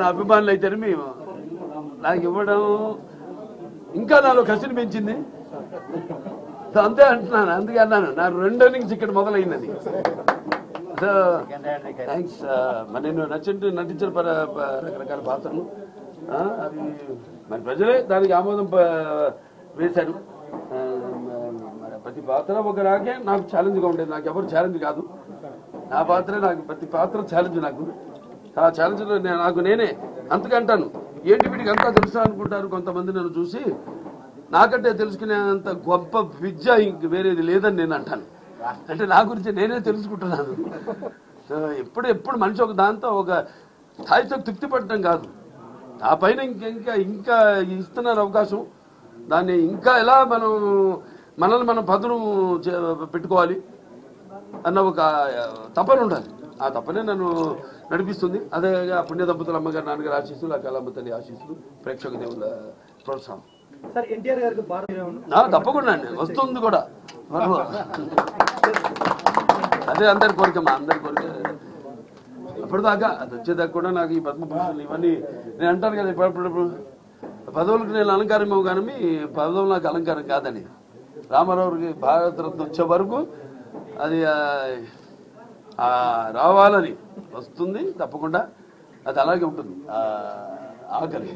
నా అభిమానులు అయితేనే మేము నాకు ఇవ్వడం ఇంకా నాలో కసిని పెంచింది. అంతే అంటున్నాను, అందుకే అన్నాను నా 2 innings ఇక్కడ మొదలైందని. So thanks. మరి నేను నటించిన రకరకాల పాత్రలు అవి మరి ప్రజలే దానికి ఆమోదం వేశారు. మరి ప్రతి పాత్ర ఒక రాకే నాకు ఛాలెంజ్గా ఉండేది. నాకు ఎవరు ఛాలెంజ్ కాదు, నా పాత్రే నాకు. ప్రతి పాత్ర ఛాలెంజ్ నాకు. ఆ ఛాలెంజ్లో నాకు నేనే అంతకంటాను. ఏంటి వీటికి అంతా తెలుసా అనుకుంటారు కొంతమంది నన్ను చూసి. నాకంటే తెలుసుకునేంత గొప్ప విద్య ఇంక వేరేది లేదని నేను అంటాను. అంటే నా గురించి నేనే తెలుసుకుంటున్నాను. సో ఎప్పుడు మనిషి ఒక దాంతో ఒక స్థాయితో తృప్తి పడటం కాదు, ఆ పైన ఇంకా ఇస్తున్నారు అవకాశం. దాన్ని ఇంకా ఎలా మనల్ని మనం పదును పెట్టుకోవాలి అన్న ఒక తపన ఉండాలి. ఆ తపనే నన్ను నడిపిస్తుంది. అదే పుణ్య దంపతుల అమ్మగారు నాన్నగారు ఆశీస్సులు, ఆ కళమ్మ తల్లి ఆశీస్సులు, ప్రేక్షక దేవుల ప్రోత్సాహం. తప్పకుండా అండి, వస్తుంది కూడా. అదే అందరి కోరికమ్మా, అందరి కోరిక. అప్పటిదాకా అది వచ్చేదాకా కూడా నాకు ఈ పద్మభూషణ్ ఇవన్నీ నేను అంటాను కదా, ఇప్పుడు పదవులకు నేను అలంకారం కానీ పదవులు నాకు అలంకారం కాదని. రామారావుకి భారతరత్న వచ్చే వరకు అది రావాలని వస్తుంది తప్పకుండా. అది అలాగే ఉంటుంది. ఆకలి